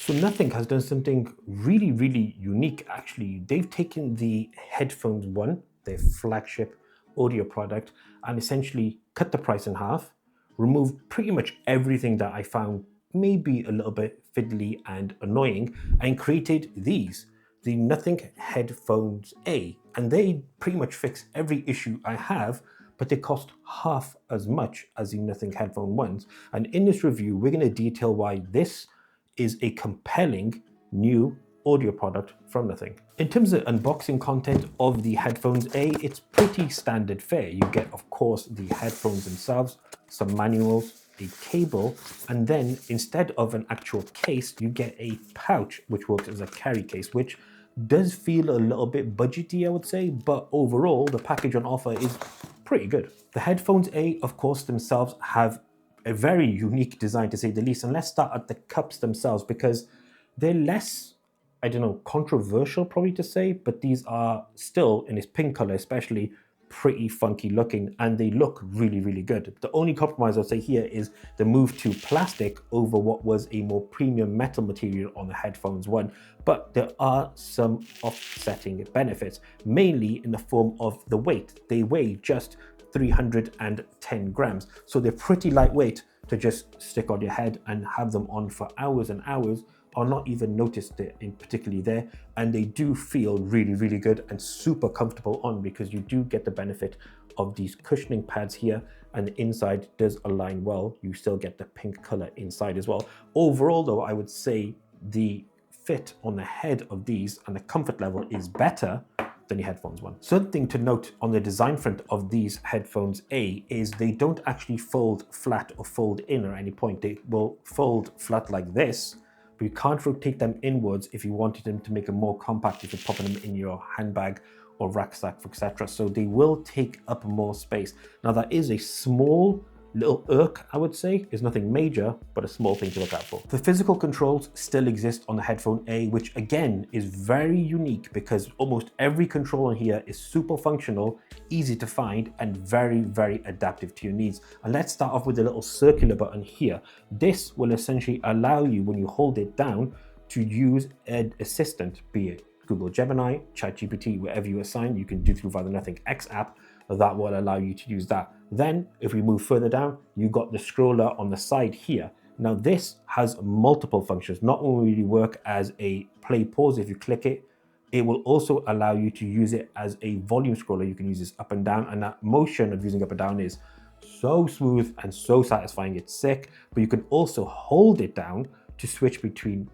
So Nothing has done something really, really unique actually. They've taken the Headphones One, their flagship audio product, and essentially cut the price in half, removed pretty much everything that I found maybe a little bit fiddly and annoying, and created these, the Nothing Headphones A. And they pretty much fix every issue I have, but they cost half as much as the Nothing Headphone ones. And in this review, we're going to detail why this is a compelling new audio product from Nothing. In terms of unboxing content of the Headphones A, it's pretty standard fare. You get, of course, the headphones themselves, some manuals, a cable, and then instead of an actual case, you get a pouch which works as a carry case, which does feel a little bit budgety, I would say, but overall, the package on offer is pretty good. The Headphones A, of course, themselves have a very unique design to say the least. And let's start at the cups themselves because they're less, I don't know, controversial probably to say, but these are still in its pink color, especially pretty funky looking, and they look really, really good. The only compromise I'll say here is the move to plastic over what was a more premium metal material on the Headphones One, but there are some offsetting benefits, mainly in the form of the weight. They weigh just 310 grams, so they're pretty lightweight to just stick on your head and have them on for hours and hours, or not even notice it in particularly there. And they do feel really, really good and super comfortable on, because you do get the benefit of these cushioning pads here, and the inside does align well. You still get the pink color inside as well. Overall though, I would say the fit on the head of these and the comfort level is better than the Headphones One. Something to note on the design front of these Headphones A is they don't actually fold flat or fold in at any point. They will fold flat like this, but you can't rotate them inwards if you wanted them to make them more compact if you're popping them in your handbag or rucksack, etc. So they will take up more space. Now that is a small little irk, I would say. Is nothing major, but a small thing to look out for. The physical controls still exist on the Headphone A, which again is very unique because almost every control on here is super functional, easy to find, and very, very adaptive to your needs. And let's start off with the little circular button here. This will essentially allow you, when you hold it down, to use an assistant, be it Google Gemini, ChatGPT, wherever you assign. You can do through via the Nothing X app. That will allow you to use that. Then if we move further down, you got the scroller on the side here. Now this has multiple functions. Not only will you work as a play pause if you click it, it will also allow you to use it as a volume scroller. You can use this up and down, and that motion of using up and down is so smooth and so satisfying, it's sick. But you can also hold it down to switch between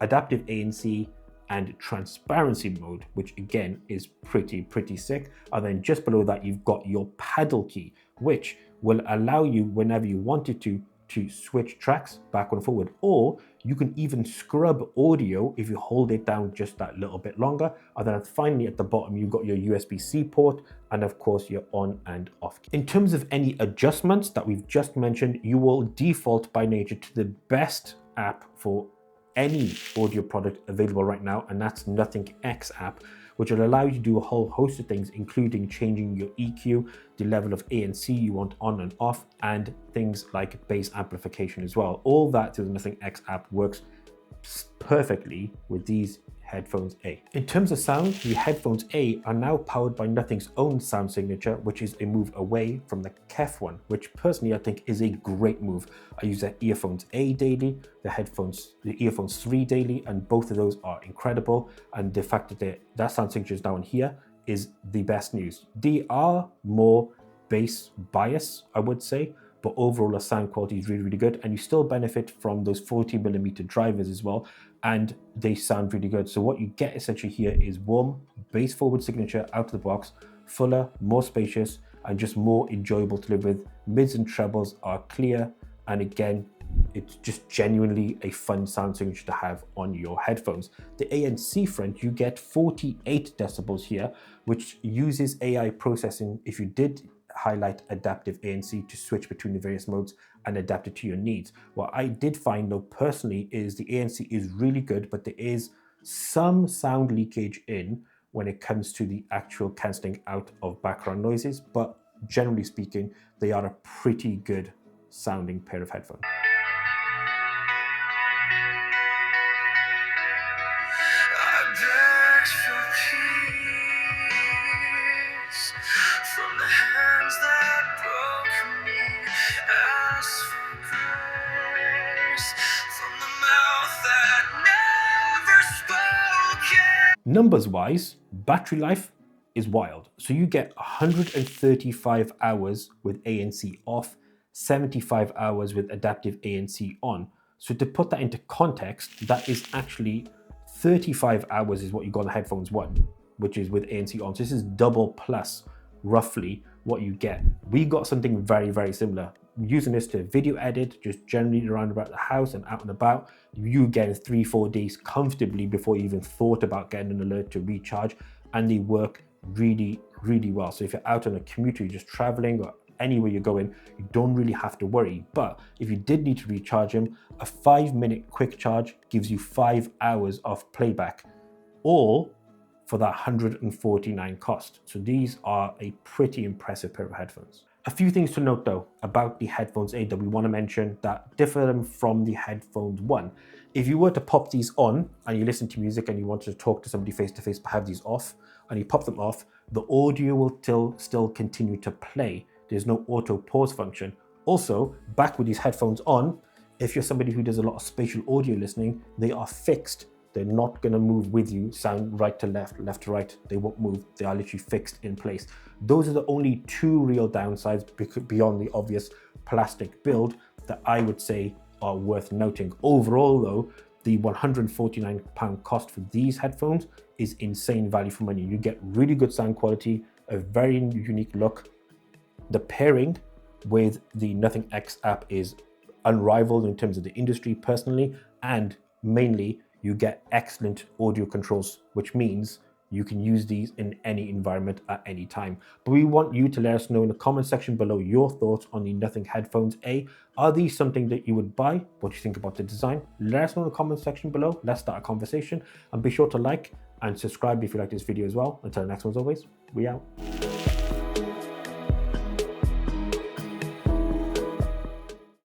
adaptive ANC and transparency mode, which again is pretty sick. And then just below that, you've got your paddle key, which will allow you, whenever you wanted to switch tracks back and forward, or you can even scrub audio if you hold it down just that little bit longer. And then finally at the bottom, you've got your USB-C port, and of course your on and off key. In terms of any adjustments that we've just mentioned, you will default by nature to the best app for any audio product available right now, and that's Nothing X app, which will allow you to do a whole host of things, including changing your EQ, the level of ANC you want on and off, and things like bass amplification as well. All that through the Nothing X app works perfectly with these Headphones A. In terms of sound, the Headphones A are now powered by Nothing's own sound signature, which is a move away from the Kef one, which personally I think is a great move. I use the Earphones A daily, the Earphones 3 daily, and both of those are incredible. And the fact that that sound signature is now in here is the best news. They are more bass bias, I would say, but overall the sound quality is really, really good, and you still benefit from those 40mm drivers as well, and they sound really good. So what you get essentially here is warm, bass forward signature out of the box, fuller, more spacious, and just more enjoyable to live with. Mids and trebles are clear, and again, it's just genuinely a fun sound signature to have on your headphones. The ANC front, you get 48 decibels here, which uses AI processing if you did highlight adaptive ANC to switch between the various modes and adapt it to your needs. What I did find though personally is the ANC is really good, but there is some sound leakage in when it comes to the actual cancelling out of background noises, but generally speaking, they are a pretty good sounding pair of headphones. Numbers wise, battery life is wild. So you get 135 hours with ANC off, 75 hours with adaptive ANC on. So to put that into context, that is actually 35 hours is what you got on the Headphones 1, which is with ANC on. So this is double plus roughly what you get. We got something very, very similar. Using this to video edit, just generally around about the house and out and about, you get 3-4 days comfortably before you even thought about getting an alert to recharge, and they work really, really well. So if you're out on a commute, or you're just traveling or anywhere you're going, you don't really have to worry. But if you did need to recharge them, a 5-minute quick charge gives you 5 hours of playback, all for that 149 cost. So these are a pretty impressive pair of headphones. A few things to note though about the Headphones 8 that we want to mention that differ them from the Headphones 1. If you were to pop these on and you listen to music and you wanted to talk to somebody face to face but have these off, and you pop them off, the audio will still continue to play. There's no auto pause function. Also, back with these headphones on, if you're somebody who does a lot of spatial audio listening, they are fixed. They're not going to move with you, sound right to left, left to right. They won't move. They are literally fixed in place. Those are the only two real downsides beyond the obvious plastic build that I would say are worth noting. Overall though, the £149 cost for these headphones is insane value for money. You get really good sound quality, a very unique look. The pairing with the Nothing X app is unrivaled in terms of the industry personally, and mainly you get excellent audio controls, which means you can use these in any environment at any time. But we want you to let us know in the comment section below your thoughts on the Nothing Headphones A. Are these something that you would buy? What do you think about the design? Let us know in the comment section below. Let's start a conversation, and be sure to like and subscribe if you like this video as well. Until the next one, as always, we out.